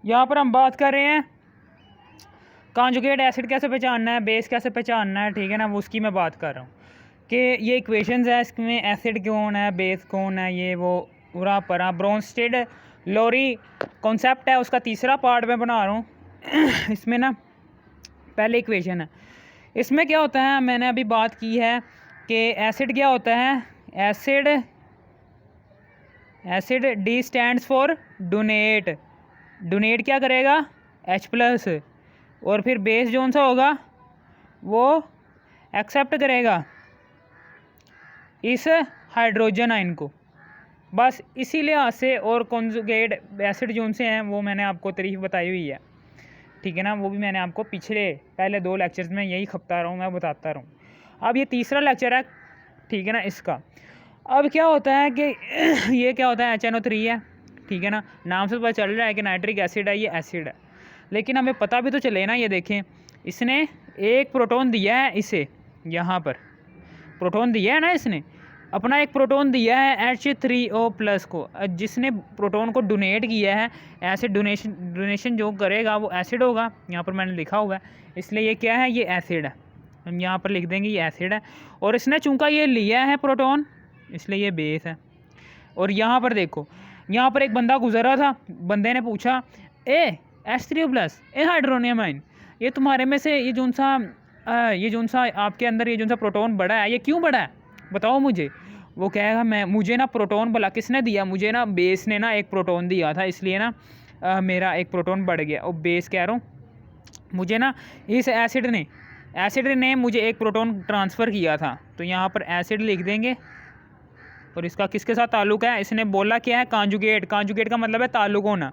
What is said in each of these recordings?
यहाँ पर हम बात कर रहे हैं कॉन्जुगेट एसिड कैसे पहचानना है, बेस कैसे पहचानना है, ठीक है ना, वो उसकी मैं बात कर रहा हूँ कि ये इक्वेशंस है, इसमें एसिड कौन है, बेस कौन है, ये वो पूरा परा ब्रोंस्टेड लोरी कॉन्सेप्ट है, उसका तीसरा पार्ट मैं बना रहा हूँ। इसमें ना पहले इक्वेशन है, इसमें क्या होता है, मैंने अभी बात की है कि एसिड क्या होता है, acid D stands for donate, donate क्या करेगा H+, और फिर बेस जोन सा होगा वो एक्सेप्ट करेगा इस हाइड्रोजन आयन को। बस इसी लिहाज से, और कॉन्जुगेट एसिड जोन से हैं वो मैंने आपको तारीफ बताई हुई है, ठीक है ना, वो भी मैंने आपको पहले 2 लेक्चर्स में यही खपता रहा हूँ, मैं बताता रहूँ। अब ये तीसरा लेक्चर है, ठीक है ना, इसका अब क्या होता है कि ये क्या होता है, HNO3 है, ठीक है ना, नाम से पता चल रहा है कि नाइट्रिक एसिड है, ये एसिड है, लेकिन हमें पता भी तो चले ना। ये देखें, इसने एक प्रोटॉन दिया है, इसे यहाँ पर प्रोटॉन दिया है ना, इसने अपना एक प्रोटॉन दिया है H3O+ को, जिसने प्रोटॉन को डोनेट किया है। एसिड डोनेशन जो करेगा वो एसिड होगा, यहाँ पर मैंने लिखा हुआ है, इसलिए ये क्या है, ये एसिड है, हम यहाँ पर लिख देंगे ये एसिड है। और इसने चूंकि ये लिया है प्रोटॉन, इसलिए ये बेस है। और यहाँ पर देखो, यहाँ पर एक बंदा गुजरा था, बंदे ने पूछा H3O+, हाइड्रोनियम आयन, ये तुम्हारे में से ये जोन सा आपके अंदर ये जोन सा प्रोटॉन बढ़ा है, ये क्यों बढ़ा है बताओ मुझे। वो कहेगा मुझे ना प्रोटॉन भला किसने दिया, मुझे ना बेस ने ना एक प्रोटॉन दिया था, इसलिए ना मेरा एक प्रोटॉन बढ़ गया। और बेस कह रहा हूँ, मुझे ना इस एसिड ने मुझे एक प्रोटॉन ट्रांसफ़र किया था, तो यहाँ पर एसिड लिख देंगे। और इसका किसके साथ ताल्लुक है, इसने बोला क्या है, कांजुगेट, कांजुगेट का मतलब है ताल्लुक होना,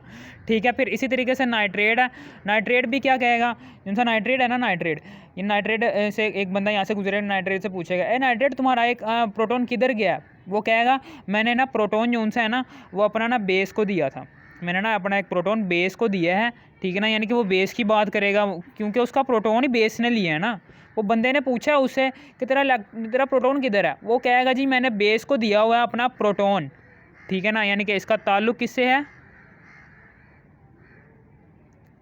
ठीक है। फिर इसी तरीके से नाइट्रेट है, नाइट्रेट भी क्या कहेगा, जैसा नाइट्रेट है ना, नाइट्रेट, ये नाइट्रेट से एक बंदा यहाँ से गुजरे, नाइट्रेट से पूछेगा नाइट्रेट तुम्हारा एक प्रोटॉन किधर गया, वो कहेगा मैंने ना प्रोटॉन जो सा है ना वो अपना ना बेस को दिया था, मैंने ना अपना एक प्रोटॉन बेस को दिया है, ठीक है ना, यानी कि वो बेस की बात करेगा, क्योंकि उसका प्रोटॉन ही बेस ने लिया है ना। वो बंदे ने पूछा उससे कि तेरा प्रोटॉन किधर है, वो कहेगा जी मैंने बेस को दिया हुआ है अपना प्रोटॉन, ठीक है ना, यानी कि इसका ताल्लुक किससे है,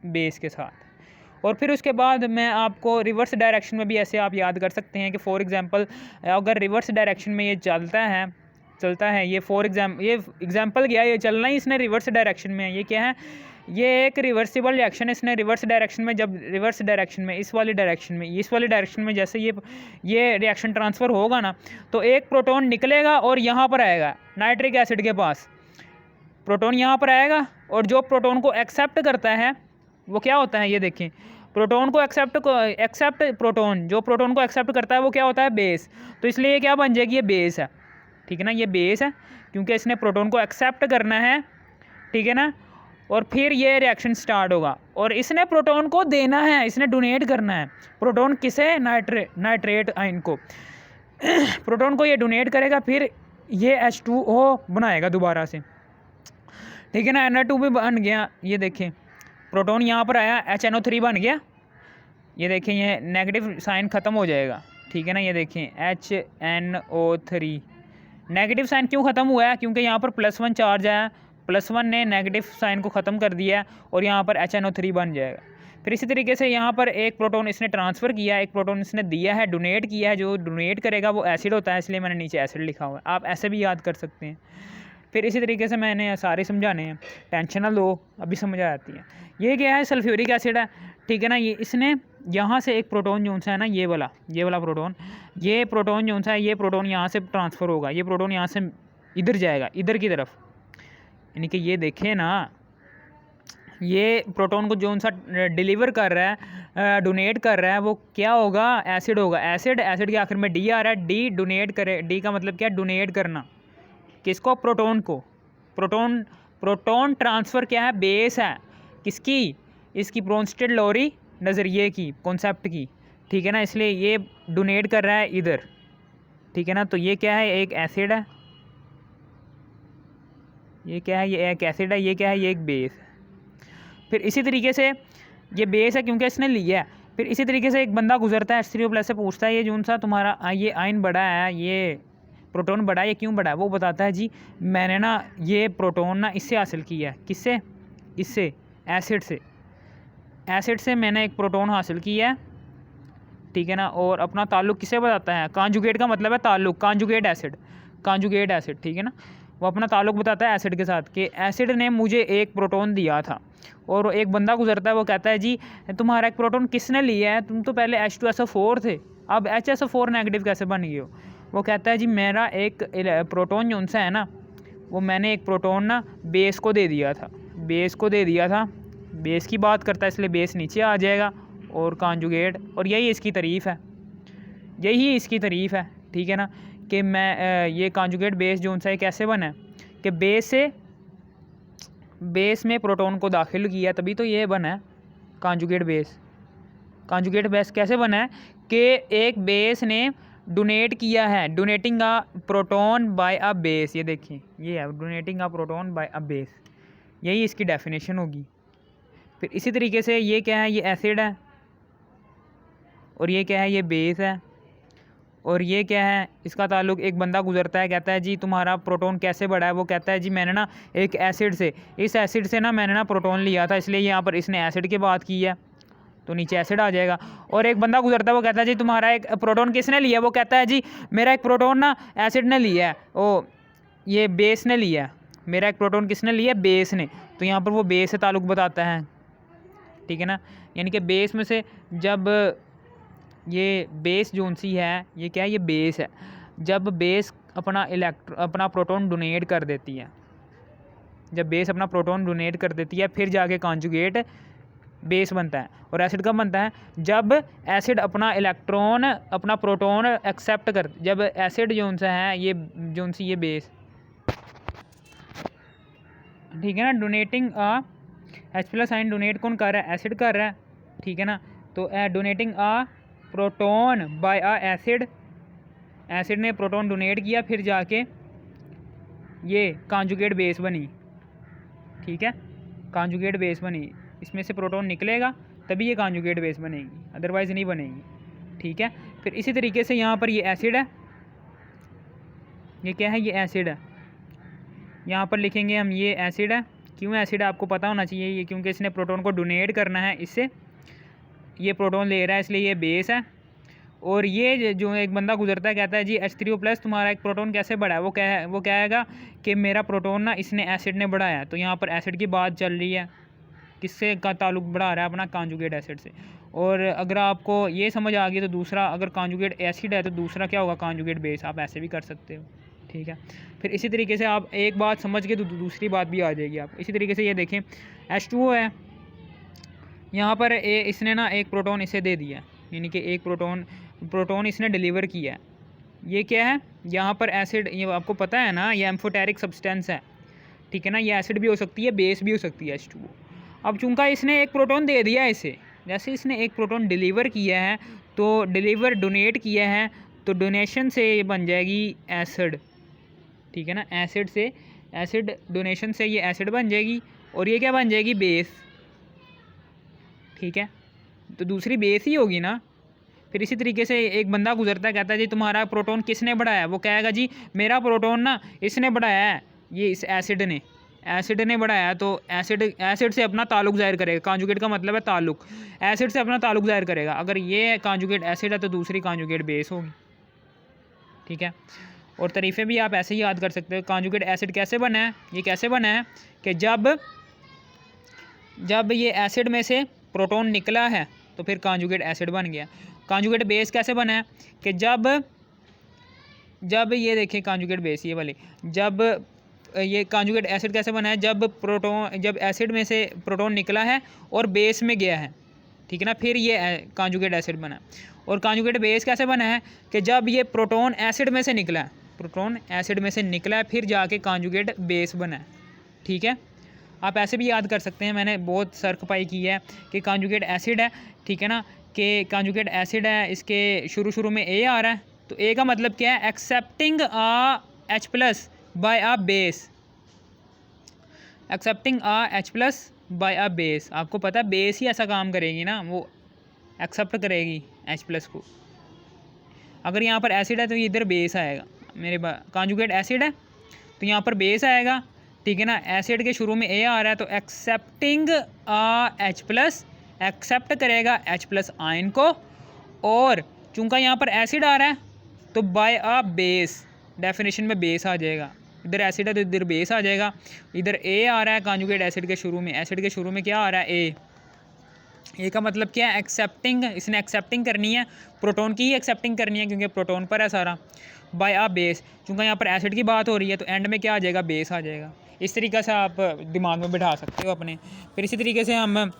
बेस के साथ। और फिर उसके बाद मैं आपको रिवर्स डायरेक्शन में भी ऐसे आप याद कर सकते हैं कि फॉर एग्जांपल अगर रिवर्स डायरेक्शन में ये चलता है ये ये एग्जांपल क्या है, ये चलना ही इसने रिवर्स डायरेक्शन में है, ये क्या है, ये एक रिवर्सिबल रिएक्शन है। इसने रिवर्स डायरेक्शन में, जब रिवर्स डायरेक्शन में इस वाली डायरेक्शन में जैसे ये रिएक्शन ट्रांसफ़र होगा ना, तो एक प्रोटॉन निकलेगा और यहाँ पर आएगा नाइट्रिक एसिड के पास, प्रोटॉन यहाँ पर आएगा, और जो प्रोटॉन को एक्सेप्ट करता है वो क्या होता है, ये देखें, प्रोटॉन को एक्सेप्ट प्रोटॉन, जो प्रोटॉन को एक्सेप्ट करता है वो क्या होता है, बेस। तो इसलिए ये क्या बन जाएगी, ये बेस है, ठीक है ना, ये बेस है क्योंकि इसने प्रोटॉन को एक्सेप्ट करना है, ठीक है ना। और फिर ये रिएक्शन स्टार्ट होगा, और इसने प्रोटॉन को देना है, इसने डोनेट करना है प्रोटॉन किसे, नाइट्रेट आयन को। प्रोटॉन को ये डोनेट करेगा, फिर ये H2O बनाएगा दोबारा से, ठीक है ना, Na2 भी बन गया, ये देखें प्रोटॉन यहाँ पर आया, HNO3 बन गया, ये देखें ये नेगेटिव साइन ख़त्म हो जाएगा, ठीक है ना, ये देखें HNO3 नेगेटिव साइन क्यों ख़त्म हुआ है, क्योंकि यहाँ पर +1 चार्ज आया, +1 ने नेगेटिव साइन को ख़त्म कर दिया है, और यहाँ पर HNO3 बन जाएगा। फिर इसी तरीके से यहाँ पर एक प्रोटॉन इसने ट्रांसफ़र किया, एक प्रोटॉन इसने दिया है, डोनेट किया है, जो डोनेट करेगा वो एसिड होता है, इसलिए मैंने नीचे एसिड लिखा हुआ है, आप ऐसे भी याद कर सकते हैं। फिर इसी तरीके से मैंने सारे समझाने हैं, टेंशन ना लो, अभी समझ आ जाती है। ये क्या है, सल्फ्यूरिक एसिड है, ठीक है ना, ये इसने यहाँ से एक प्रोटॉन जो सा है ना, ये वाला प्रोटॉन, ये प्रोटॉन जो सा है, ये प्रोटॉन यहाँ से ट्रांसफ़र होगा, ये प्रोटॉन यहाँ से इधर जाएगा, इधर की तरफ, यानी कि ये देखें ना, ये प्रोटॉन को जो सा डिलीवर कर रहा है, डोनेट कर रहा है, वो क्या होगा, एसिड होगा, एसिड के आखिर में डी आ रहा है, डी डोनेट करे, डी का मतलब क्या, डोनेट करना, किसको, प्रोटॉन को। प्रोटॉन ट्रांसफ़र क्या है, बेस है, किसकी, इसकी ब्रोंस्टेड लोरी नज़रिए की, कॉन्सेप्ट की, ठीक है ना, इसलिए ये डोनेट कर रहा है इधर, ठीक है ना। तो ये क्या है, एक एसिड है, ये क्या है, ये एक एसिड है, ये क्या है, ये एक बेस है। फिर इसी तरीके से ये बेस है क्योंकि इसने लिया है। फिर इसी तरीके से एक बंदा गुजरता है H3O+ से, पूछता है ये जो सा तुम्हारा ये आयन बड़ा है, ये प्रोटॉन बड़ा है, ये क्यों बड़ा है, वो बताता है जी मैंने ना ये प्रोटॉन ना इससे हासिल किया है, किससे, इससे, एसिड से मैंने एक प्रोटॉन हासिल किया है, ठीक है ना। और अपना ताल्लुक़ किसे बताता है, कांजुगेट का मतलब है ताल्लुक़, कांजुगेट एसिड, ठीक है ना। वो अपना ताल्लुक़ बताता है एसिड के साथ कि एसिड ने मुझे एक प्रोटॉन दिया था, और एक बंदा गुजरता है, वो कहता है जी तुम्हारा एक प्रोटॉन किसने लिया है, तुम तो पहले H2SO4 थे, अब HSO4 नेगेटिव कैसे बन गए हो। वो कहता है जी मेरा एक प्रोटॉन जो उनसा है ना, वो मैंने एक प्रोटॉन ना बेस को दे दिया था, बेस की बात करता है, इसलिए बेस नीचे आ जाएगा और कांजुगेट, और यही इसकी तारीफ़ है, ठीक है ना। कि मैं ये कांजुगेट बेस जो उनसा कैसे बना है कि बेस में प्रोटॉन को दाखिल किया, तभी तो ये बना है कांजुगेट बेस कैसे बना है कि एक बेस ने डोनेट किया है, donating a proton by a base, ये देखिए ये है donating a proton by a base, यही इसकी डेफिनेशन होगी। फिर इसी तरीके से ये क्या है, ये एसिड है, और ये क्या है, ये बेस है, और ये क्या है, इसका ताल्लुक़ एक बंदा गुजरता है, कहता है जी तुम्हारा प्रोटॉन कैसे बढ़ा है, वो कहता है जी मैंने ना एक एसिड से, इस एसिड से ना मैंने ना प्रोटॉन लिया था, इसलिए यहाँ पर इसने एसिड की बात की है, तो नीचे एसिड आ जाएगा। और एक बंदा गुजरता है, वो कहता है जी तुम्हारा एक प्रोटॉन किसने लिया, वो कहता है जी मेरा एक प्रोटॉन ना एसिड ने लिया है, ओ ये बेस ने लिया है, मेरा एक प्रोटॉन किसने लिया, बेस ने, तो यहाँ पर वो बेस से ताल्लुक़ बताता है, ठीक है ना। यानी कि बेस में से जब ये बेस जोन सी है, ये क्या है, ये बेस है, जब बेस अपना प्रोटॉन डोनेट कर देती है, फिर जाके कांजुगेट बेस बनता है। और एसिड कब बनता है, जब एसिड अपना प्रोटॉन एक्सेप्ट कर, जब एसिड जोन सा है ये जोन सी ये बेस, ठीक है ना। डोनेटिंग H+ आयन डोनेट कौन कर रहा है, एसिड कर रहा है, ठीक है ना। तो डोनेटिंग प्रोटॉन बाय एसिड ने प्रोटॉन डोनेट किया, फिर जाके ये कांजुगेट बेस बनी, ठीक है, कांजुगेट बेस बनी, इसमें से प्रोटॉन निकलेगा तभी ये कांजुगेट बेस बनेगी, अदरवाइज़ नहीं बनेगी, ठीक है। फिर इसी तरीके से यहाँ पर ये एसिड है, ये क्या है, ये एसिड है, यहाँ पर लिखेंगे हम ये एसिड है। क्यों एसिड है आपको पता होना चाहिए, ये क्योंकि इसने प्रोटॉन को डोनेट करना है, इससे ये प्रोटॉन ले रहा है, इसलिए ये बेस है। और ये जो एक बंदा गुजरता है, कहता है जी H3O+ तुम्हारा एक प्रोटॉन कैसे बढ़ा है, वो कहेगा कि मेरा प्रोटॉन ना इसने एसिड ने बढ़ाया है, तो यहाँ पर एसिड की बात चल रही है, किससे का ताल्लुक़ बढ़ा रहा है, अपना कांजुगेट एसिड से। और अगर आपको ये समझ आ गई तो दूसरा, अगर कांजुगेट एसिड है तो दूसरा क्या होगा, कांजुगेट बेस, आप ऐसे भी कर सकते हो, ठीक है। फिर इसी तरीके से आप एक बात समझ के तो दूसरी बात भी आ जाएगी आप। इसी तरीके से ये देखें H2O है, यहाँ पर इसने ना एक प्रोटॉन इसे दे दिया, यानी कि एक प्रोटॉन इसने डिलीवर किया है, ये क्या है, यहाँ पर एसिड, ये आपको पता है ना ये एम्फोटेरिक सब्सटेंस है, ठीक है ना, ये एसिड भी हो सकती है, बेस भी हो सकती है H2O। अब चूँकि इसने एक प्रोटॉन दे दिया है इसे, जैसे इसने एक प्रोटॉन डिलीवर किया है, तो डोनेट किया है, तो डोनेशन से ये बन जाएगी एसिड, ठीक है ना, एसिड डोनेशन से ये एसिड बन जाएगी, और ये क्या बन जाएगी, बेस, ठीक है, तो दूसरी बेस ही होगी ना। फिर इसी तरीके से एक बंदा गुजरता है, कहता है जी तुम्हारा प्रोटॉन किसने बढ़ाया, वो कहेगा जी मेरा प्रोटॉन ना इसने बढ़ाया है, ये इस एसिड ने बढ़ाया, तो एसिड से अपना ताल्लुक़ ज़ाहिर करेगा, कांजुगेट का मतलब है ताल्लुक़, एसिड से अपना ताल्लुक़ ज़ाहिर करेगा। अगर ये कांजुगेट एसिड है तो दूसरी कांजुगेट बेस होगी, ठीक है। और तरीफ़े भी आप ऐसे ही याद कर सकते हो। कांजुगेट एसिड कैसे बना है, ये कैसे बना है कि जब ये एसिड में से प्रोटॉन निकला है तो फिर कांजुगेट एसिड बन गया। कांजुगेट बेस कैसे बना है कि जब ये देखिए कांजुगेट बेस ये वाली, जब ये कांजुगेट एसिड कैसे बना है, जब एसिड में से प्रोटॉन निकला है और बेस में गया है, ठीक है ना, फिर ये कांजुगेट एसिड बना। और कांजुगेट बेस कैसे बना है कि जब ये प्रोटॉन एसिड में से निकला है, फिर जाके कांजुगेट बेस बना है, ठीक है। आप ऐसे भी याद कर सकते हैं, मैंने बहुत सर्क पाई की है कि कांजुगेट एसिड है, ठीक है ना, कि कांजुगेट एसिड है, इसके शुरू में ए आ रहा है, तो ए का मतलब क्या है, accepting H+ by a base, by a base. आपको पता है बेस ही ऐसा काम करेगी ना, वो एक्सेप्ट करेगी H+ को। अगर यहाँ पर एसिड है तो इधर बेस आएगा, कांजुगेट एसिड है तो यहाँ पर बेस आएगा, ठीक है ना। एसिड के शुरू में ए आ रहा है तो एक्सेप्टिंग H प्लस, एक्सेप्ट करेगा H प्लस आयन को, और चूँकि यहाँ पर एसिड आ रहा है तो बाय अ बेस, डेफिनेशन में बेस आ जाएगा, इधर एसिड है तो इधर बेस आ जाएगा। इधर ए आ रहा है कॉन्जुगेट एसिड के शुरू में, एसिड के शुरू में क्या आ रहा है ए का मतलब क्या है, एक्सेप्टिंग, इसने एक्सेप्टिंग करनी है, प्रोटोन की ही एक्सेप्टिंग करनी है क्योंकि प्रोटोन पर है सारा, बाय आ बेस। चूँकि यहाँ पर एसिड की बात हो रही है तो एंड में क्या आ जाएगा, बेस आ जाएगा। इस तरीके से आप दिमाग में बिठा सकते हो अपने। फिर इसी तरीके से हम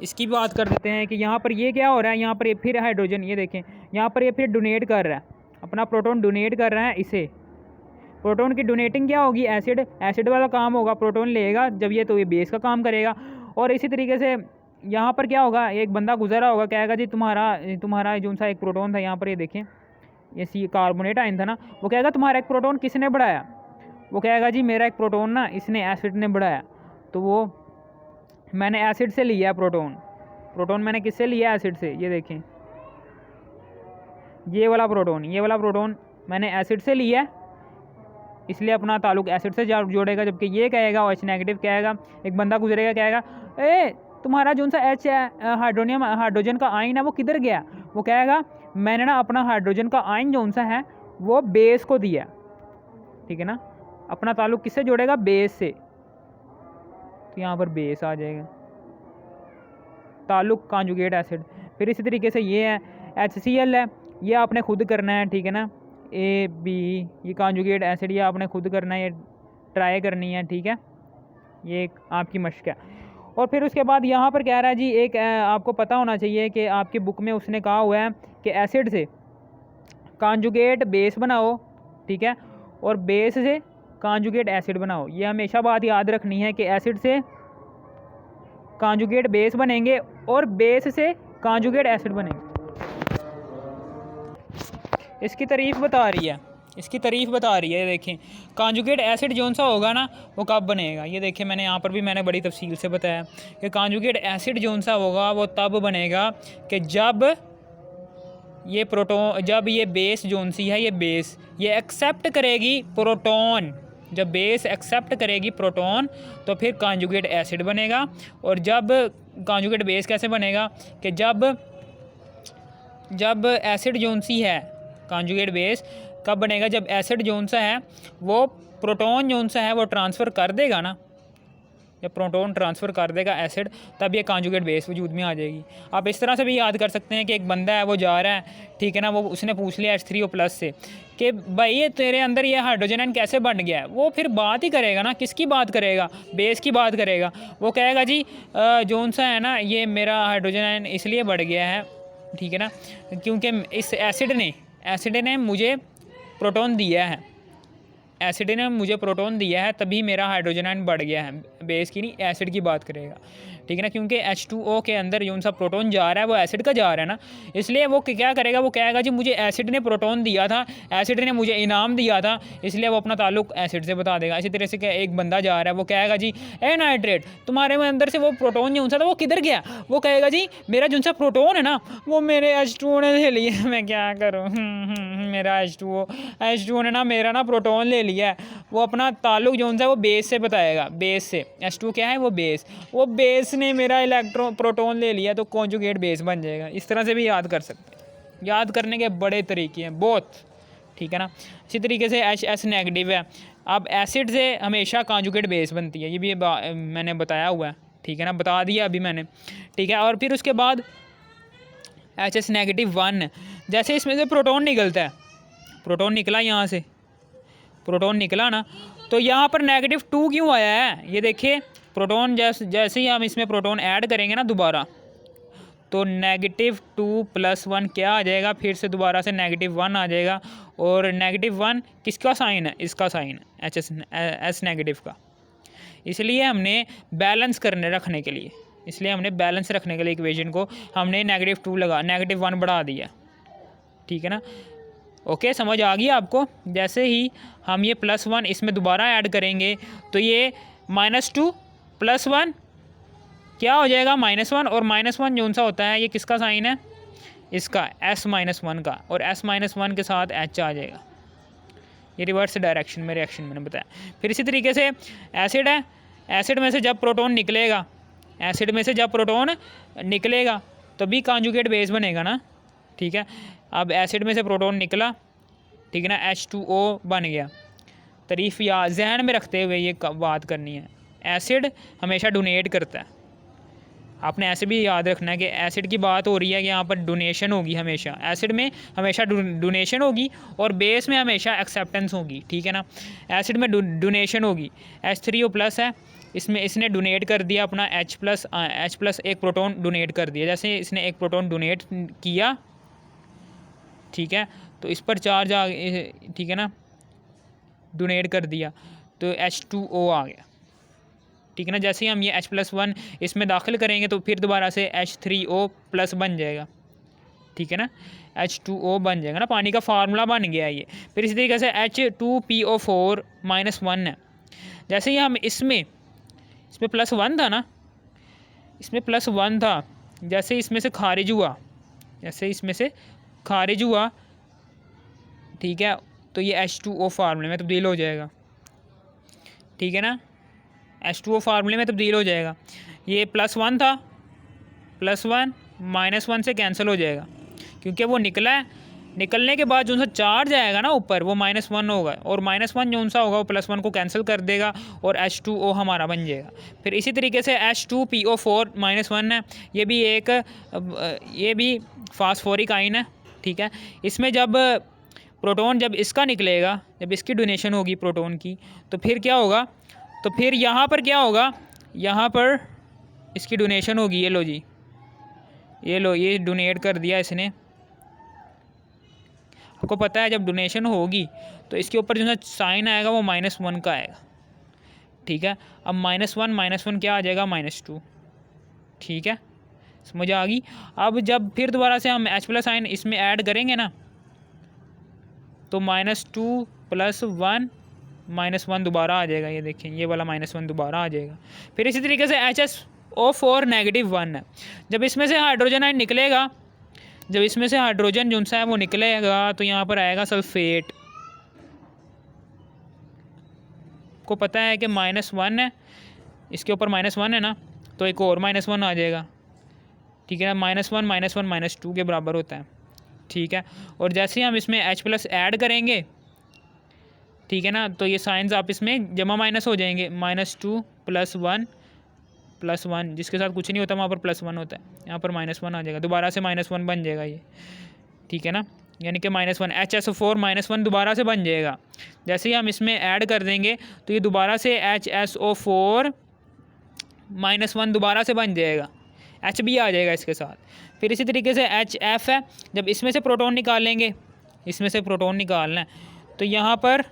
इसकी बात कर देते हैं कि यहाँ पर ये क्या हो रहा है, यहाँ पर ये फिर हाइड्रोजन, ये देखें यहाँ पर ये फिर डोनेट कर रहा है, अपना प्रोटोन डोनेट कर रहा है इसे। प्रोटोन की डोनेटिंग क्या होगी, एसिड वाला काम होगा, प्रोटोन लेगा जब ये, तो ये बेस का काम करेगा। और इसी तरीके से यहाँ पर क्या होगा, एक बंदा गुजरा होगा, कहेगा जी तुम्हारा जो सा एक प्रोटोन था यहाँ पर, ये देखें ये सी कार्बोनेट आयन था ना, वो कहेगा तुम्हारा एक प्रोटोन किसने बढ़ाया, वो कहेगा जी मेरा एक प्रोटोन ना इसने एसिड ने बढ़ाया, तो वो मैंने एसिड से लिया प्रोटोन मैंने किससे लिया, एसिड से। ये देखें ये वाला प्रोटोन मैंने एसिड से लिया, इसलिए अपना ताल्लुक एसिड से जोड़ेगा। जबकि ये कहेगा OH नेगेटिव कहेगा, एक बंदा गुजरेगा कहेगा ए तुम्हारा जो सा H हाइड्रोजन का आयन है वो किधर गया, वो कहेगा मैंने ना अपना हाइड्रोजन का आयन जो सा है वो बेस को दिया। ठीक है ना, अपना ताल्लुक किससे जोड़ेगा, बेस से, तो यहाँ पर बेस आ जाएगा, ताल्लुक कॉन्जुगेट एसिड। फिर इसी तरीके से ये है HCl है, ये आपने खुद करना है, ठीक है ना, AB ये कॉन्जुगेट एसिड, ये आपने खुद करना है, ये ट्राई करनी है, ठीक है, ये एक आपकी मशक है। और फिर उसके बाद यहाँ पर कह रहा है जी एक आपको पता होना चाहिए कि आपकी बुक में उसने कहा हुआ है कि एसिड से कॉन्जुगेट बेस बनाओ, ठीक है, और बेस से कॉन्जुगेट एसिड बनाओ। ये हमेशा बात याद रखनी है कि एसिड से कॉन्जुगेट बेस बनेंगे और बेस से कॉन्जुगेट एसिड बनेंगे। इसकी तारीफ़ बता रही है, ये देखें कॉन्जुगेट एसिड जो सा होगा ना वो कब बनेगा, ये देखें मैंने यहाँ पर भी मैंने बड़ी तफसील से बताया कि कॉन्जुगेट एसिड जो सा होगा वो तब बनेगा कि जब ये बेस जो सी है, ये बेस ये एक्सेप्ट करेगी प्रोटोन, जब बेस एक्सेप्ट करेगी प्रोटोन तो फिर कॉन्जुगेट एसिड बनेगा। और जब कॉन्जुगेट बेस कैसे बनेगा कि जब एसिड जो सी है, कॉन्जुगेट बेस कब बनेगा, जब एसिड जो सा है वो प्रोटोन जो सा है वो ट्रांसफ़र कर देगा ना, जब प्रोटोन ट्रांसफ़र कर देगा एसिड, तब ये कॉन्जुगेट बेस वजूद में आ जाएगी। आप इस तरह से भी याद कर सकते हैं कि एक बंदा है वो जा रहा है, ठीक है ना, वो उसने पूछ लिया H3O+ से कि भाई ये तेरे अंदर ये हाइड्रोजन आयन कैसे बन गया है, वो फिर बात ही करेगा ना, किसकी बात करेगा, बेस की बात करेगा। वो कहेगा जी जो सा है ना ये मेरा हाइड्रोजन आयन इसलिए बढ़ गया है, ठीक है ना, क्योंकि इस एसिड ने मुझे प्रोटोन दिया है, तभी मेरा हाइड्रोजन आयन बढ़ गया है, बेस की नहीं एसिड की बात करेगा, ठीक है ना, क्योंकि H2O के अंदर जो सा प्रोटोन जा रहा है वो एसिड का जा रहा है ना, इसलिए वो क्या करेगा, वो कहेगा जी मुझे एसिड ने प्रोटोन दिया था, एसिड ने मुझे इनाम दिया था, इसलिए वो अपना ताल्लुक एसिड से बता देगा। इसी तरह से एक बंदा जा रहा है, वो कहेगा जी ए नाइट्रेट तुम्हारे में अंदर से वो प्रोटोन जो सा था वो किधर गया, वो कहेगा जी मेरा जो सा प्रोटोन है ना वो मेरे H2O ने ले लिया, मैं क्या करूँ, मेरा H2O ने ना मेरा ना प्रोटोन ले लिया है। वो अपना ताल्लुक जो सा वो बेस से बताएगा, बेस से, H2O क्या है, वो बेस ने मेरा प्रोटोन ले लिया तो कॉन्जुगेट बेस बन जाएगा। इस तरह से भी याद कर सकते हैं, याद करने के बड़े तरीके हैं बहुत, ठीक है ना। इसी तरीके से H नेगेटिव है, अब एसिड से हमेशा कॉन्जुगेट बेस बनती है, ये भी मैंने बताया हुआ है, ठीक है ना, बता दिया अभी मैंने, ठीक है। और फिर उसके बाद H -1 जैसे इसमें से प्रोटोन निकलता है, प्रोटोन निकला यहाँ से, प्रोटोन निकला ना, तो यहाँ पर -2 क्यों आया है, ये देखिए प्रोटोन जैसे ही हम इसमें प्रोटोन ऐड करेंगे ना दोबारा, तो -2 + 1 क्या आ जाएगा, फिर से दोबारा से -1 आ जाएगा। और -1 किसका साइन है, इसका साइन है H नेगेटिव का। इसलिए हमने बैलेंस रखने के लिए इक्वेशन को हमने -2 लगा, -1 बढ़ा दिया, ठीक है ना। ओके, समझ आ गई आपको। जैसे ही हम ये +1 इसमें दोबारा ऐड करेंगे तो ये -2 + 1 क्या हो जाएगा, -1, और -1 जो सा होता है ये किसका साइन है, इसका S -1 का, और S -1 के साथ H आ जाएगा, ये रिवर्स डायरेक्शन में रिएक्शन मैंने बताया। फिर इसी तरीके से एसिड है, एसिड में से जब प्रोटॉन निकलेगा, एसिड में से जब प्रोटॉन निकलेगा तो भी कॉन्जुगेट बेस बनेगा ना, ठीक है। अब एसिड में से प्रोटॉन निकला, ठीक है ना, H2O बन गया। तारीफ या जहन में रखते हुए ये बात करनी है, एसिड हमेशा डोनेट करता है। आपने ऐसे भी याद रखना है कि एसिड की बात हो रही है कि यहाँ पर डोनेशन होगी, हमेशा एसिड में हमेशा डोनेशन होगी और बेस में हमेशा एक्सेप्टेंस होगी, ठीक है ना। एसिड में डोनेशन होगी, H3O+ है, इसमें इसने डोनेट कर दिया अपना H+ एक प्रोटॉन डोनेट कर दिया। जैसे इसने एक प्रोटॉन डोनेट किया, ठीक है, तो इस पर चार्ज आ, ठीक है ना, डोनेट कर दिया तो H2O आ गया, ठीक है ना। जैसे ही हम ये H+1 इसमें दाखिल करेंगे तो फिर दोबारा से H3O+ बन जाएगा, ठीक है ना, H2O बन जाएगा ना, पानी का फार्मूला बन गया ये। फिर इसी तरीके से H2PO4- है। जैसे ही हम इसमें +1 था ना, इसमें +1 था, जैसे इसमें से खारिज हुआ, जैसे इसमें से खारिज हुआ, ठीक है, तो ये H2O फार्मूले में तब्दील हो जाएगा, ठीक है ना, H2O फार्मूले में तब्दील हो जाएगा। ये +1 था, +1 -1 से कैंसिल हो जाएगा क्योंकि वो निकला है। निकलने के बाद जो सा चार्ज आएगा ना ऊपर वो -1 होगा और -1 जो सा होगा वो +1 को कैंसिल कर देगा और H2O हमारा बन जाएगा। फिर इसी तरीके से H2PO4- है, ये भी फास्फोरिक आयन है, ठीक है। इसमें जब प्रोटॉन जब इसका निकलेगा, जब इसकी डोनेशन होगी प्रोटॉन की, तो फिर क्या होगा, तो फिर यहाँ पर क्या होगा, यहाँ पर इसकी डोनेशन होगी। ये लो जी, ये लो, ये डोनेट कर दिया इसने। आपको पता है जब डोनेशन होगी तो इसके ऊपर जो है साइन आएगा वो -1 का आएगा, ठीक है। अब -1 क्या आ जाएगा, -2, ठीक है, समझ आ गई। अब जब फिर दोबारा से हम H+ साइन इसमें ऐड करेंगे ना तो -2 + 1 दोबारा आ जाएगा। ये देखें, ये वाला -1 दोबारा आ जाएगा। फिर इसी तरीके से HSO4- है। जब इसमें से हाइड्रोजन आयन निकलेगा, जब इसमें से हाइड्रोजन जो सा है वो निकलेगा तो यहाँ पर आएगा सल्फेट। को पता है कि -1 है, इसके ऊपर -1 है ना, तो एक और -1 आ जाएगा, ठीक है ना। -1 -1 -2 के बराबर होता है, ठीक है। और जैसे ही हम इसमें H+ ऐड करेंगे, ठीक है ना, तो ये साइंस आप इसमें जमा माइनस हो जाएंगे। -2 + 1 जिसके साथ कुछ नहीं होता वहाँ पर +1 होता है, यहाँ पर -1 आ जाएगा, दोबारा से -1 बन जाएगा ये, ठीक है ना। यानी कि -1 HSO4- 1 दोबारा से बन जाएगा। जैसे ही हम इसमें ऐड कर देंगे तो ये दोबारा से HSO4- 1 दोबारा से बन जाएगा, H भी आ जाएगा इसके साथ। फिर इसी तरीके से HF है, जब इसमें से प्रोटॉन निकालेंगे, इसमें से प्रोटॉन निकालना है, तो यहाँ पर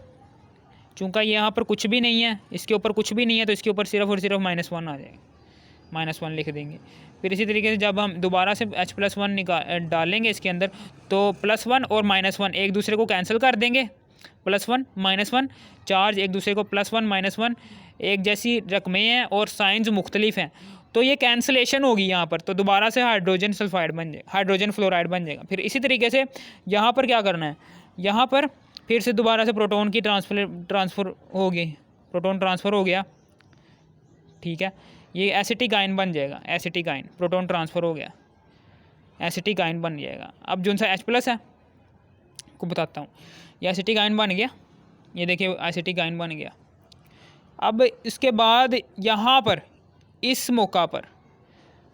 चूँकि यहाँ पर कुछ भी नहीं है, इसके ऊपर कुछ भी नहीं है, तो इसके ऊपर सिर्फ और सिर्फ -1 आ जाएगा, -1 लिख देंगे। फिर इसी तरीके से जब हम दोबारा से H+1 डालेंगे इसके अंदर तो +1 और -1 एक दूसरे को कैंसिल कर देंगे, +1 -1 चार्ज एक दूसरे को +1 -1 एक जैसी रकमें हैं और साइंस मुख्तलिफ हैं, तो ये कैंसिलेशन होगी यहाँ पर, तो दोबारा से हाइड्रोजन सल्फाइड बन जाएगा, हाइड्रोजन फ्लोराइड बन जाएगा। फिर इसी तरीके से यहाँ पर क्या करना है, यहाँ पर फिर से दोबारा से प्रोटॉन की ट्रांसफ़र हो गई, प्रोटॉन ट्रांसफ़र हो गया, ठीक है। ये एसिटिक आयन बन जाएगा, एसिटिक आयन, प्रोटॉन ट्रांसफ़र हो गया, एसिटिक आयन बन जाएगा। अब जो सा H+ है को बताता हूँ, ये एसिटिक आयन बन गया, ये देखिए एसिटिक आयन बन गया। अब इसके बाद यहाँ पर इस मौका पर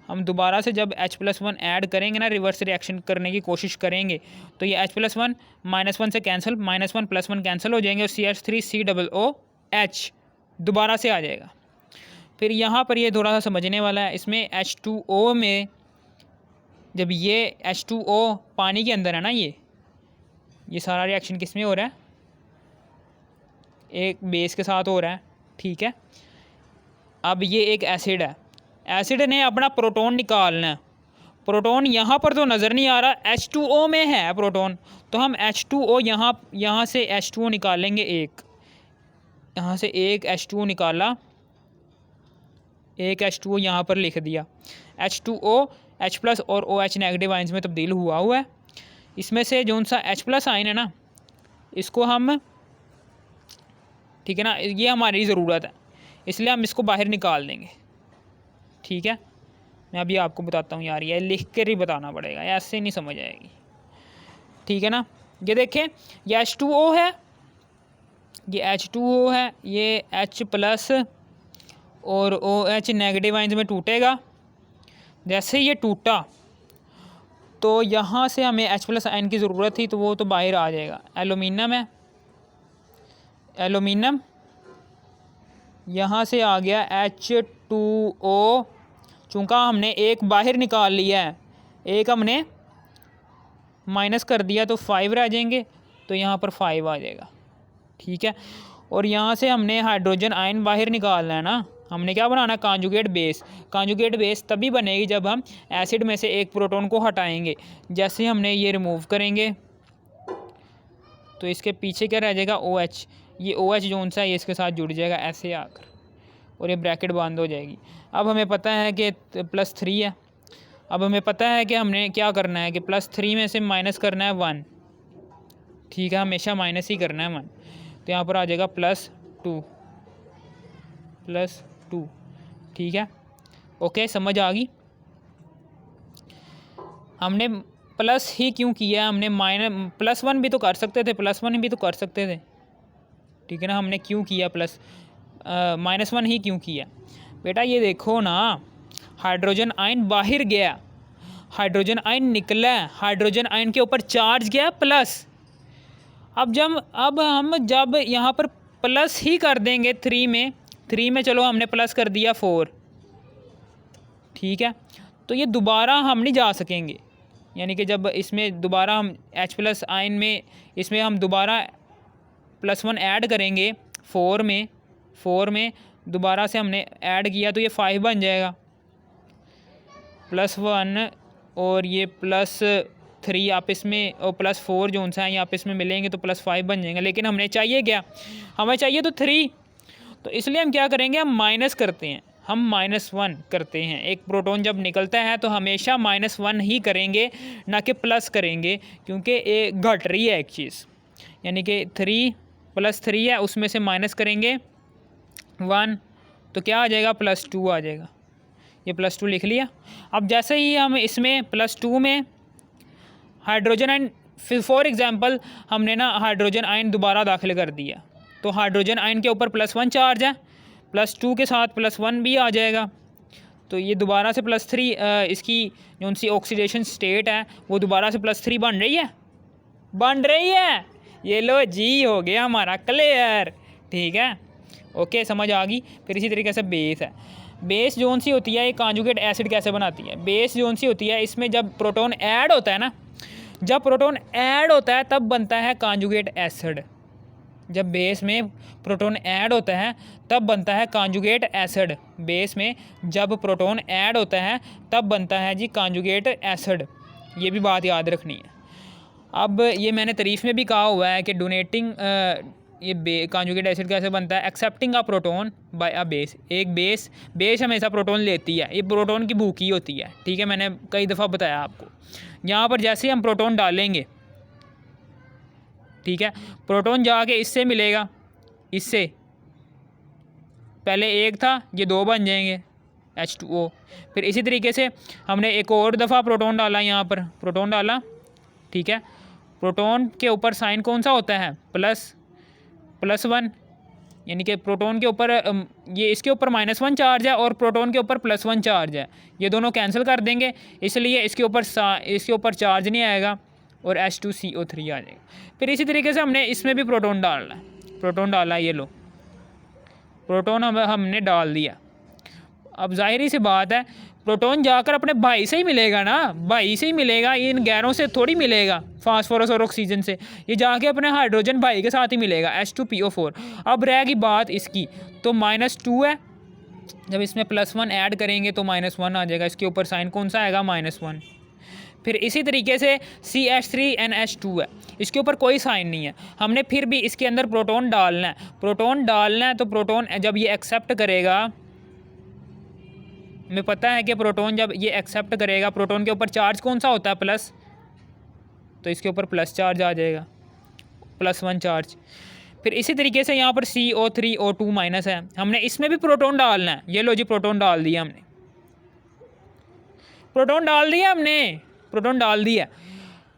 हम दोबारा से जब H+1 ऐड करेंगे ना, रिवर्स रिएक्शन करने की कोशिश करेंगे, तो ये H+1 -1 से कैंसिल, -1 +1 कैंसिल हो जाएंगे और CH3COOH दोबारा से आ जाएगा। फिर यहाँ पर ये थोड़ा सा समझने वाला है, इसमें H2O में जब ये H2O पानी के अंदर है ना, ये सारा रिएक्शन किस में हो रहा है, एक बेस के साथ हो रहा है, ठीक है। अब ये एक एसिड है, एसिड ने अपना प्रोटॉन निकालना है, प्रोटॉन यहाँ पर तो नज़र नहीं आ रहा, H2O में है प्रोटॉन, तो हम H2O यहाँ से H2O निकालेंगे, एक यहाँ से एक H2O निकाला, एक H2O यहाँ पर लिख दिया, H2O H+ और OH नेगेटिव आयंस में तब्दील हुआ है। इसमें से जो सा H+ आयन है ना, इसको हम ठीक है ना, ये हमारी ज़रूरत है, इसलिए हम इसको बाहर निकाल देंगे। ठीक है, मैं अभी आपको बताता हूँ यार, ये लिख कर ही बताना पड़ेगा, ऐसे नहीं समझ आएगी। ठीक है ना, ये देखें, ये H2O है, ये H2O है, ये H प्लस और OH नेगेटिव आइंस में टूटेगा। जैसे ये टूटा तो यहाँ से हमें H प्लस आयन की ज़रूरत थी, तो वो तो बाहर आ जाएगा। एलुमिनियम है, एलुमिनियम यहाँ से आ गया H2O, चूँकि हमने एक बाहर निकाल लिया है, एक हमने माइनस कर दिया तो 5 रह जाएंगे, तो यहाँ पर 5 आ जाएगा। ठीक है, और यहाँ से हमने हाइड्रोजन आयन बाहर निकालना है ना, हमने क्या बनाना, कॉन्जुगेट बेस। कॉन्जुगेट बेस तभी बनेगी जब हम एसिड में से एक प्रोटॉन को हटाएंगे। जैसे हमने ये रिमूव करेंगे तो इसके पीछे क्या रह जाएगा, OH। ये OH जोन सा है, ये इसके साथ जुड़ जाएगा ऐसे आकर, और ये ब्रैकेट बंद हो जाएगी। अब हमें पता है कि +3 है। अब हमें पता है कि हमने क्या करना है कि +3 में से माइनस करना है 1। ठीक है, हमेशा माइनस ही करना है 1, तो यहाँ पर आ जाएगा +2। ठीक है, ओके, समझ आ गई। हमने प्लस ही क्यों किया, हमने +1 भी तो कर सकते थे, +1 भी तो कर सकते थे। ठीक है ना, हमने क्यों किया -1 ही क्यों किया बेटा, ये देखो ना, हाइड्रोजन आयन बाहर गया, हाइड्रोजन आयन निकला, हाइड्रोजन आयन के ऊपर चार्ज गया प्लस। अब हम जब यहाँ पर प्लस ही कर देंगे 3 में चलो हमने प्लस कर दिया 4। ठीक है, तो ये दोबारा हम नहीं जा सकेंगे, यानी कि जब इसमें दोबारा हम H प्लस आयन में इसमें हम दोबारा +1 ऐड करेंगे 4 में दोबारा से हमने ऐड किया तो ये 5 बन जाएगा, +1 और ये +3 आपस में, और +4 जो सा है ये आपस में मिलेंगे तो +5 बन जाएंगे। लेकिन हमने चाहिए क्या, हमें चाहिए तो 3, तो इसलिए हम क्या करेंगे, हम माइनस करते हैं, हम -1 करते हैं। एक प्रोटॉन जब निकलता है तो हमेशा -1 ही करेंगे, ना कि प्लस करेंगे, क्योंकि ये घट रही है एक चीज़, यानी कि 3 + 3 है, उसमें से माइनस करेंगे 1 तो क्या आ जाएगा, +2 आ जाएगा। ये +2 लिख लिया। अब जैसे ही हम इसमें +2 में हाइड्रोजन आयन, फॉर एग्जांपल हमने ना हाइड्रोजन आयन दोबारा दाखिल कर दिया, तो हाइड्रोजन आयन के ऊपर +1 चार्ज है, +2 के साथ +1 भी आ जाएगा, तो ये दोबारा से +3 इसकी जो सी ऑक्सीडेशन स्टेट है वो दोबारा से +3 बन रही है। ये लो जी, हो गया हमारा क्लियर। ठीक है, ओके, समझ आ गई। फिर इसी तरीके से बेस है, बेस जोन सी होती है, ये कॉन्जुगेट एसिड कैसे बनाती है। बेस जोन सी होती है, इसमें जब प्रोटॉन ऐड होता है ना, जब प्रोटॉन ऐड होता है तब बनता है कॉन्जुगेट एसिड। जब बेस में प्रोटॉन ऐड होता है तब बनता है कॉन्जुगेट एसिड। बेस में जब प्रोटॉन ऐड होता है तब बनता है जी कॉन्जुगेट एसिड, ये भी बात याद रखनी है। अब ये मैंने तारीफ में भी कहा हुआ है कि डोनेटिंग ये कॉन्जुगेट एसिड कैसे बनता है, accepting a proton by a base. एक बेस हमेशा प्रोटॉन लेती है, ये प्रोटॉन की भूखी होती है। ठीक है, मैंने कई दफ़ा बताया आपको। यहाँ पर जैसे ही हम प्रोटॉन डालेंगे, ठीक है, प्रोटॉन जाके इससे मिलेगा, इससे पहले 1 था, ये 2 बन जाएंगे H2O। फिर इसी तरीके से हमने एक और दफ़ा प्रोटॉन डाला, यहाँ पर प्रोटॉन डाला। ठीक है, प्रोटॉन के ऊपर साइन कौन सा होता है, +1, यानी कि प्रोटॉन के ऊपर ये इसके ऊपर -1 चार्ज है और प्रोटॉन के ऊपर +1 चार्ज है, ये दोनों कैंसिल कर देंगे, इसलिए इसके ऊपर चार्ज नहीं आएगा और H2CO3 आ जाएगा। फिर इसी तरीके से हमने इसमें भी प्रोटॉन डालना है, प्रोटॉन डाला, ये लो प्रोटॉन हमने डाल दिया। अब जाहिर सी बात है, प्रोटॉन जाकर अपने भाई से ही मिलेगा ना, भाई से ही मिलेगा, इन गैरों से थोड़ी मिलेगा, फास्फोरस और ऑक्सीजन से, ये जाके अपने हाइड्रोजन भाई के साथ ही मिलेगा, H2PO4। अब रहेगी बात इसकी, तो -2 है, जब इसमें +1 ऐड करेंगे तो -1 आ जाएगा, इसके ऊपर साइन कौन सा आएगा, -1। फिर इसी तरीके से CH3NH2 है, इसके ऊपर कोई साइन नहीं है, हमने फिर भी इसके अंदर प्रोटॉन डालना है, तो प्रोटॉन जब ये एक्सेप्ट करेगा, हमें पता है कि प्रोटॉन जब ये एक्सेप्ट करेगा, प्रोटॉन के ऊपर चार्ज कौन सा होता है, प्लस, तो इसके ऊपर प्लस चार्ज आ जाएगा, +1 चार्ज। फिर इसी तरीके से यहाँ पर CO3O2 माइनस है, हमने इसमें भी प्रोटॉन डालना है। ये लो जी, प्रोटॉन डाल दिया हमने, प्रोटॉन डाल दिया हमने, प्रोटॉन डाल दिया।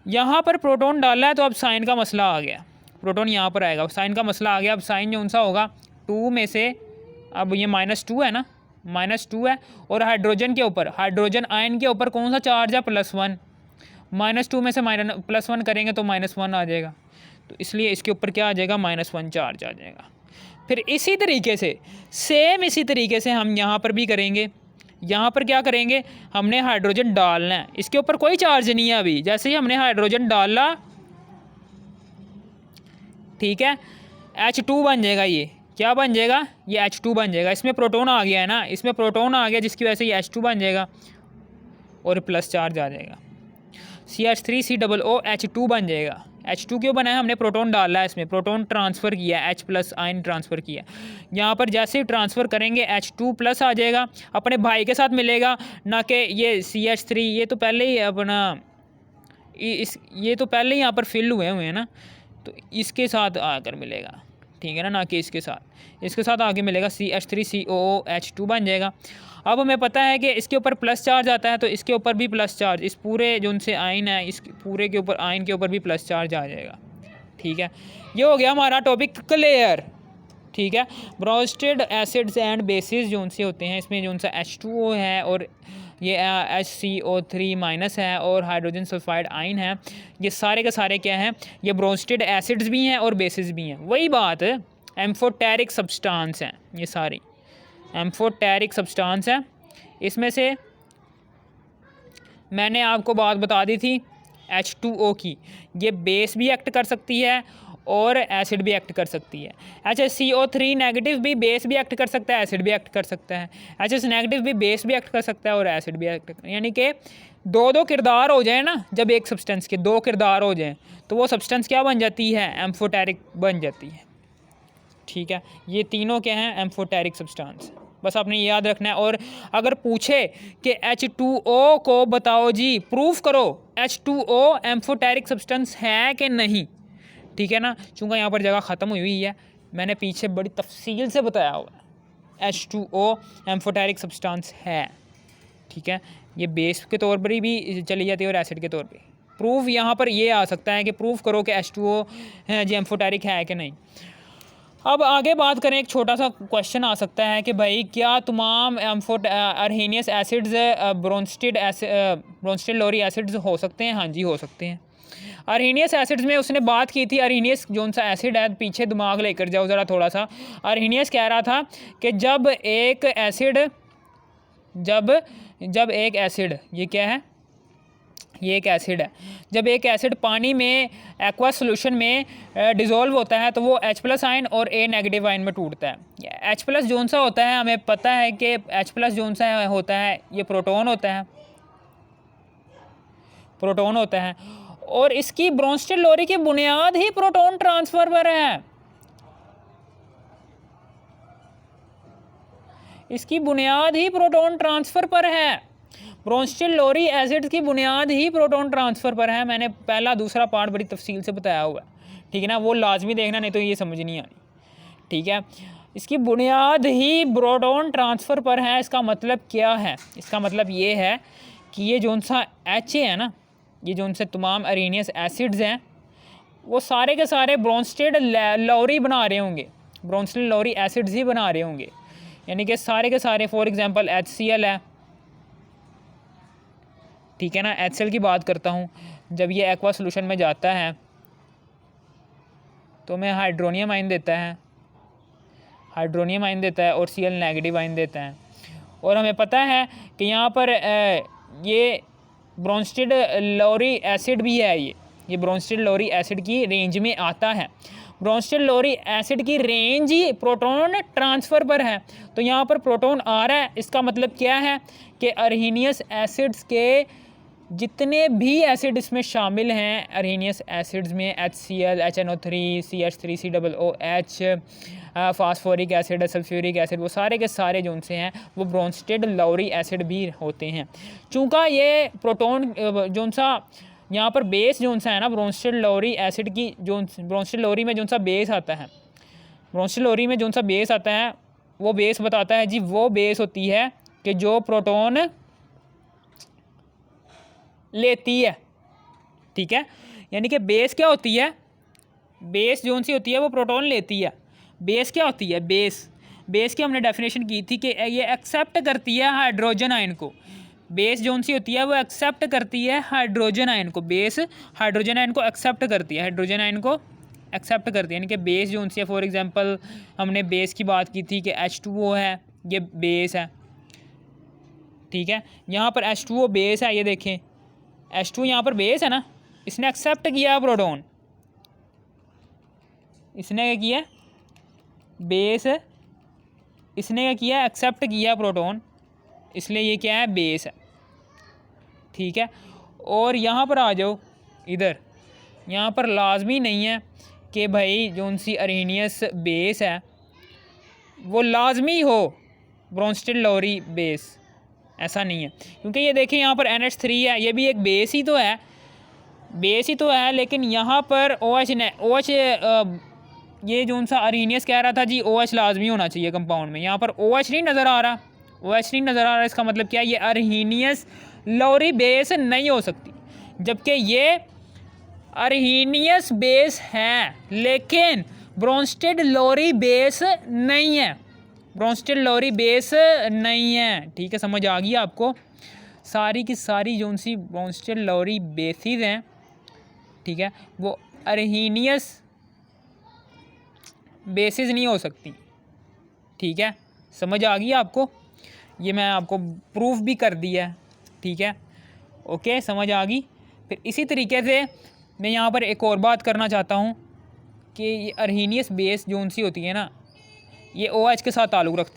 यहाँ पर प्रोटॉन डाला है तो अब साइन का मसला आ गया, प्रोटॉन यहाँ पर आएगा, साइन का मसला आ गया। अब साइन जो सा होगा 2 में से, अब ये -2 है ना, -2 है, और हाइड्रोजन के ऊपर, हाइड्रोजन आयन के ऊपर कौन सा चार्ज है, +1। -2 में से +1 करेंगे तो -1 आ जाएगा, तो इसलिए इसके ऊपर क्या आ जाएगा, -1 चार्ज आ जाएगा। फिर इसी तरीके से सेम इसी तरीके से हम यहाँ पर भी करेंगे। यहाँ पर क्या करेंगे, हमने हाइड्रोजन डालना है, इसके ऊपर कोई चार्ज नहीं है अभी। जैसे ही हमने हाइड्रोजन डाला, ठीक है, H2 बन जाएगा। ये क्या बन जाएगा, ये H2 बन जाएगा। इसमें प्रोटॉन आ गया है ना, इसमें प्रोटॉन आ गया, जिसकी वजह से ये H2 बन जाएगा और प्लस चार्ज आ जाएगा। CH3COOH2 बन जाएगा। H2 क्यों बना है, हमने प्रोटॉन डाला है, इसमें प्रोटॉन ट्रांसफ़र किया, H+ आयन ट्रांसफ़र किया। यहाँ पर जैसे ही ट्रांसफ़र करेंगे H2+ आ जाएगा, अपने भाई के साथ मिलेगा, ना कि ये CH3, ये तो पहले ही अपना ये तो पहले ही यहाँ पर फिल हुए हैं ना, तो इसके साथ आकर मिलेगा, ठीक है ना कि इसके साथ आगे मिलेगा, CH3COOH2 बन जाएगा। अब हमें पता है कि इसके ऊपर प्लस चार्ज आता है, तो इसके ऊपर भी प्लस चार्ज, इस पूरे जो उनसे आयन है, इस पूरे के ऊपर, आयन के ऊपर भी प्लस चार्ज आ जाएगा, ठीक है। ये हो गया हमारा टॉपिक क्लियर, ठीक है। ब्रोस्टेड एसिड्स एंड बेसिस जो उनसे होते हैं, इसमें जो उनसा H2O है और ये HCO3- है और हाइड्रोजन सल्फाइड आयन है, ये सारे के सारे क्या हैं, ये ब्रोस्टेड एसिड्स भी हैं और बेसिस भी हैं। वही बात, एम्फोटेरिक सब्सटेंस हैं, ये सारी एम्फोटेरिक सब्सटेंस है। इसमें से मैंने आपको बात बता दी थी H2O की, ये बेस भी एक्ट कर सकती है और एसिड भी एक्ट कर सकती है। HCO3 नेगेटिव भी बेस भी एक्ट कर सकता है, एसिड भी एक्ट कर सकता है। HS नेगेटिव भी बेस भी एक्ट कर सकता है और एसिड भी एक्ट कर, यानी कि दो किरदार हो जाए ना, जब एक सब्सटेंस के 2 किरदार हो जाएं तो वो सब्सटेंस क्या बन जाती है, एम्फोटेरिक बन जाती है, ठीक है। ये तीनों क्या हैं, एम्फोटेरिक सब्सटेंस, बस आपने याद रखना है। और अगर पूछे कि H2O को बताओ जी, प्रूफ करो H2O एम्फोटेरिक सब्सटेंस है कि नहीं, ठीक है ना। चूँकि यहाँ पर जगह ख़त्म हुई है, मैंने पीछे बड़ी तफसील से बताया हुआ है, H2O एम्फोटेरिक सब्सटेंस है, ठीक है। ये बेस के तौर पर भी चली जाती है और एसिड के तौर पे। प्रूफ यहाँ पर ये आ सकता है कि प्रूफ करो कि H2O है जी एम्फोटेरिक है कि नहीं। अब आगे बात करें, एक छोटा सा क्वेश्चन आ सकता है कि भाई क्या तमाम अर्हीनियस एसिड्स ब्रोंस्टेड लोरी एसिड्स हो सकते हैं? हाँ जी, हो सकते हैं। अर्हीनियस एसिड्स में उसने बात की थी, अर्हीनियस जो सा एसिड है, पीछे दिमाग लेकर जाओ ज़रा थोड़ा सा। अर्हीनियस कह रहा था कि जब एक एसिड ये क्या है, ये एक एसिड है, जब एक एसिड पानी में एक्वा सोल्यूशन में डिज़ोल्व होता है तो वो H+ आयन और A नेगेटिव आयन में टूटता है। H+ जोन सा होता है, हमें पता है कि H+ जोन सा होता है, ये प्रोटॉन होता है और इसकी ब्रोंस्टेड लोरी की बुनियाद ही प्रोटॉन ट्रांसफ़र पर है। इसकी बुनियाद ही प्रोटॉन ट्रांसफ़र पर है। ब्रोंस्टेड लोरी एसिड की बुनियाद ही प्रोटॉन ट्रांसफ़र पर है। मैंने पहला दूसरा पार्ट बड़ी तफसील से बताया हुआ है, ठीक है ना, वो लाजमी देखना, नहीं तो ये समझ नहीं आनी, ठीक है। इसकी बुनियाद ही प्रोटॉन ट्रांसफ़र पर है। इसका मतलब क्या है? इसका मतलब ये है कि ये जो सा H है ना, ये जो उनसे तमाम अर्हीनियस एसिड्स हैं, वो सारे के सारे ब्रोंस्टेड लोरी बना रहे होंगे, ब्रोंस्टेड लोरी एसिड्स ही बना रहे होंगे, यानी कि सारे के सारे। फॉर एग्जांपल HCl है, ठीक है ना, HCl की बात करता हूँ, जब ये एक्वा सोल्यूशन में जाता है तो हमें हाइड्रोनियम आयन देता है और Cl नेगेटिव आयन देता है। और हमें पता है कि यहाँ पर ये ब्रोंस्टेड लोरी एसिड भी है, ये ब्रोंस्टेड लोरी एसिड की रेंज में आता है। ब्रोंस्टेड लोरी एसिड की रेंज ही प्रोटॉन ट्रांसफ़र पर है, तो यहाँ पर प्रोटॉन आ रहा है। इसका मतलब क्या है कि अर्हीनियस एसिड्स के जितने भी एसिड इसमें शामिल हैं, अर्हीनियस एसिड्स में HCl, HNO3, CH3COOH, phosphoric acid, sulphuric acid, वो सारे के सारे जो उनसे हैं वो ब्रोंस्टेड लोरी एसिड भी होते हैं। चूँकि ये प्रोटॉन जो सा यहाँ पर बेस जो सा है ना, ब्रोंस्टेड लोरी एसिड की जो ब्रोंस्टेड लोरी में जो सा बेस आता है, ब्रोंस्टेड लोरी में जो सा बेस आता है वो बेस बताता है जी, वो बेस होती है कि जो प्रोटॉन लेती है, ठीक है। यानी कि बेस क्या होती है, बेस जो सी होती है वो प्रोटॉन लेती है। बेस क्या होती है, बेस की हमने डेफिनेशन की थी कि ये एक्सेप्ट करती है हाइड्रोजन आयन को। बेस जो सी होती है वो एक्सेप्ट करती है हाइड्रोजन आयन को। बेस हाइड्रोजन आयन को एक्सेप्ट करती है, हाइड्रोजन आयन को एक्सेप्ट करती है। यानी कि बेस जो सी है, फॉर एग्जांपल हमने बेस की बात की थी कि H2O है, ये बेस है, ठीक है। यहाँ पर H2O बेस है, ये देखें H2 यहाँ पर बेस है ना, इसने एक्सेप्ट किया प्रोटॉन, इसने क्या किया, बेस, इसने क्या किया, एक्सेप्ट किया प्रोटॉन, इसलिए ये क्या है, बेस है, ठीक है। और यहाँ पर आ जाओ इधर, यहाँ पर लाजमी नहीं है कि भाई जो सी अरेनियस बेस है वो लाजमी हो ब्रोंस्टेड लोरी बेस, ऐसा नहीं है। क्योंकि ये देखिए यहाँ पर NH3 है, ये भी एक बेस ही तो है, बेस ही तो है, लेकिन यहाँ पर OH ये जो सा अरेनियस कह रहा था जी OH लाजमी होना चाहिए कंपाउंड में, यहाँ पर OH नहीं नज़र आ रहा, OH नहीं नज़र आ रहा, इसका मतलब क्या है, ये अरहेनियस लोरी बेस नहीं हो सकती। जबकि ये अरहेनियस बेस है लेकिन ब्रोंस्टेड लोरी बेस नहीं है, ब्रोंस्टेड लोरी बेस नहीं है, ठीक है। समझ आ गई आपको, सारी की सारी जो सी ब्रोंस्टेड लोरी बेसिस हैं, ठीक है, वो अरहेनियस बेसिस नहीं हो सकती, ठीक है। समझ आ गई आपको, ये मैं आपको प्रूफ भी कर दिया है, ठीक है, ओके, समझ आ गई। फिर इसी तरीके से मैं यहाँ पर एक और बात करना चाहता हूँ कि ये अरहेनियस बेस जो सी होती है ना, ये OH के साथ ताल्लुक़ रखती है।